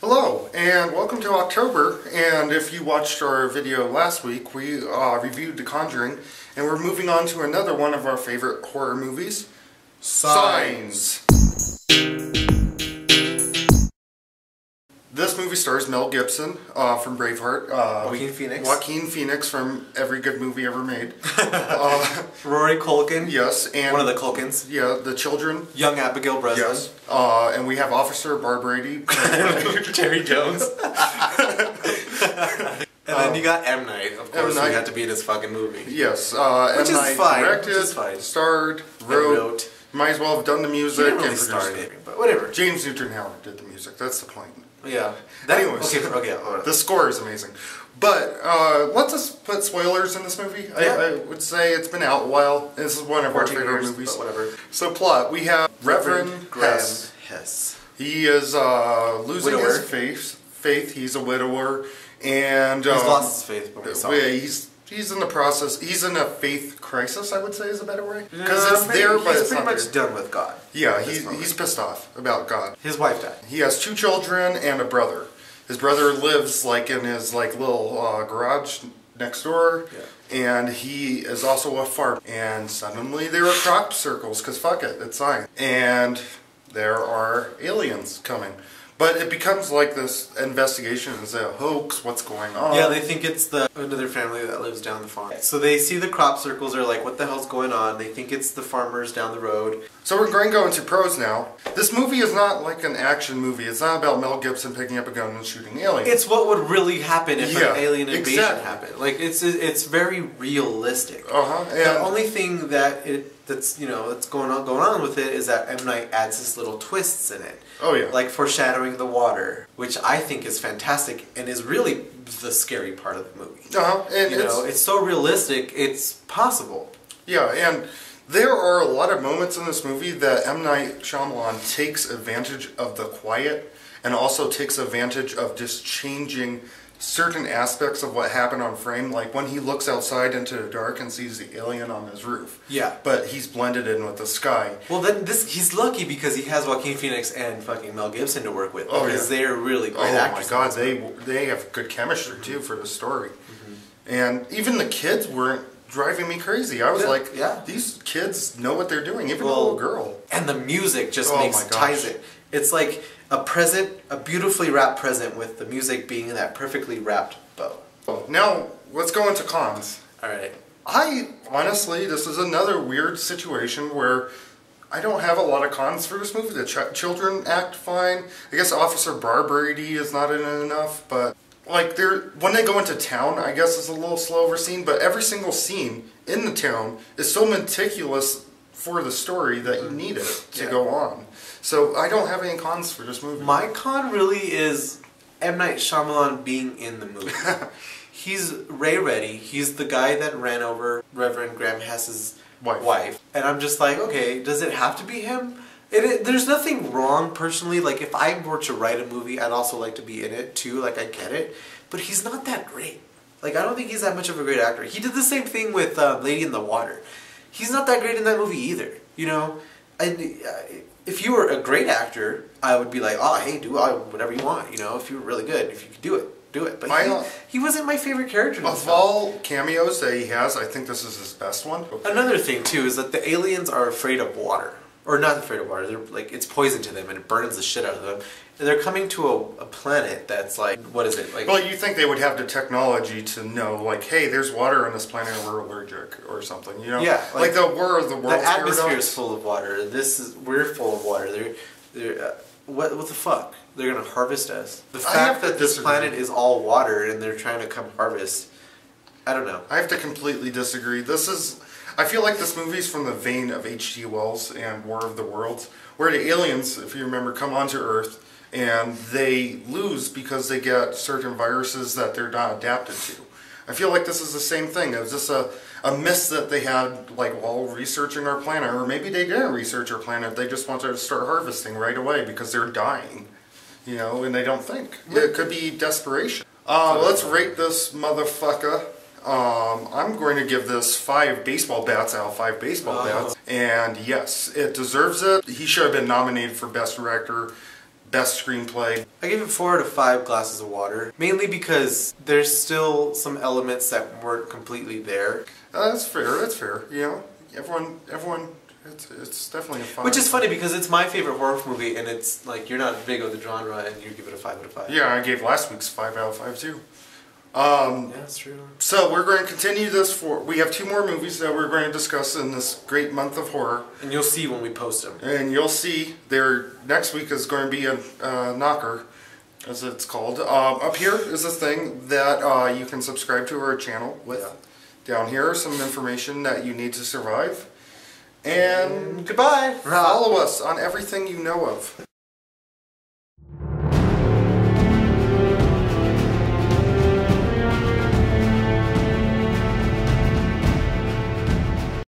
Hello, and welcome to October, and if you watched our video last week, we reviewed The Conjuring, and we're moving on to another one of our favorite horror movies, Signs. This movie stars Mel Gibson from Braveheart. Joaquin Phoenix from every good movie ever made. Rory Culkin. Yes, and one of the Culkins. Yeah, the children. Young Abigail Breslin. Yes. And we have Officer Barbrady. Terry Jones. And then you got M. Night, of course, who had to be in his fucking movie. Yes, which M. is Night fine. directed, starred, wrote. Might as well have done the music He didn't really and start it, but whatever. James Newton Howard did the music. That's the point. Yeah. Anyways, okay. The score is amazing. But let's just put spoilers in this movie. Yeah. I would say it's been out a while. This is one of our favorite movies. But whatever. So plot, we have Reverend Graham Hess. Hess. He is losing his faith. He's a widower. And he's lost his faith. He's in the process. He's in a faith crisis, I would say, is a better way. Because it's there, but he's pretty much done with God. Yeah, he's pissed off about God. His wife died. He has 2 children and a brother. His brother lives like in his little garage next door, and he is also a farmer. And suddenly there are crop circles, because fuck it, it's science. And there are aliens coming. But it becomes like this investigation. Is it a hoax? What's going on? Yeah, they think it's another family that lives down the farm. So they see the crop circles, are like, what the hell's going on? They think it's the farmers down the road. So we're going to go into pros now. This movie is not like an action movie. It's not about Mel Gibson picking up a gun and shooting aliens. It's what would really happen if an alien invasion happened. Like it's very realistic. The only thing that's going on with it is that M. Night adds his little twists in it. Oh yeah. Like foreshadowing the water, which I think is fantastic and is really the scary part of the movie. And it's so realistic, it's possible. Yeah, and there are a lot of moments in this movie that M. Night Shyamalan takes advantage of the quiet and also takes advantage of just changing certain aspects of what happened on frame, like when he looks outside into the dark and sees the alien on his roof. Yeah. But he's blended in with the sky. Well, then he's lucky because he has Joaquin Phoenix and fucking Mel Gibson to work with. Because they're really great actors. Oh my god, they have good chemistry too for the story. And even the kids weren't driving me crazy. I was like, these kids know what they're doing, even the little girl. And the music just ties it. It's like a beautifully wrapped present with the music being in that perfectly wrapped bow. Now, let's go into cons. Alright. Honestly, this is another weird situation where I don't have a lot of cons for this movie. The children act fine. I guess Officer Barbrady is not in it enough, but when they go into town, I guess it's a little slower scene, but every single scene in the town is so meticulous for the story that you need it to go on. So I don't have any cons for this movie. My con really is M. Night Shyamalan being in the movie. He's Ray Reddy. He's the guy that ran over Reverend Graham Hess's wife. And I'm just like, okay, does it have to be him? There's nothing wrong, personally. Like, if I were to write a movie, I'd also like to be in it, too. Like, I get it. But he's not that great. Like, I don't think he's that much of a great actor. He did the same thing with Lady in the Water. He's not that great in that movie either, you know? And if you were a great actor, I would be like, oh, hey, do whatever you want, you know? If you were really good, if you could do it, do it. But he wasn't my favorite character. Of all cameos that he has, I think this is his best one. Another thing, too, is that the aliens are afraid of water. Or not afraid of water, they're like, it's poison to them and it burns the shit out of them. And they're coming to a planet that's like, what is it? Like, well, you think they would have the technology to know, like, hey, there's water on this planet and we're allergic or something, you know? Yeah. Like the War of the Worlds. The atmosphere is full of water. We're full of water. What the fuck? They're gonna harvest us. The fact that this planet is all water and they're trying to come harvest, I don't know. I have to completely disagree. I feel like this movie's from the vein of H.G. Wells and War of the Worlds, where the aliens, if you remember, come onto Earth and they lose because they get certain viruses that they're not adapted to. I feel like this is the same thing. It was just a miss that they had, like, while researching our planet, or maybe they didn't research our planet. They just wanted to start harvesting right away because they're dying, you know, and they don't think. It could be desperation. Let's rate this motherfucker. I'm going to give this 5 baseball bats out of 5 baseball bats. And yes, it deserves it. He should have been nominated for Best Director, best screenplay. I give it 4 out of 5 glasses of water, mainly because there's still some elements that weren't completely there. That's fair. That's fair. You know, everyone. It's definitely a 5. Which is funny because it's my favorite horror movie, and it's like you're not big of the genre, and you give it a 5 out of 5. Yeah, I gave last week's 5 out of 5 too. Yeah, that's true. So we're going to continue this we have 2 more movies that we're going to discuss in this great month of horror. And you'll see when we post them. And you'll see next week is going to be a knocker, as it's called. Up here is a thing that you can subscribe to our channel with. Yeah. Down here is some information that you need to survive. And goodbye. Follow us on everything you know of.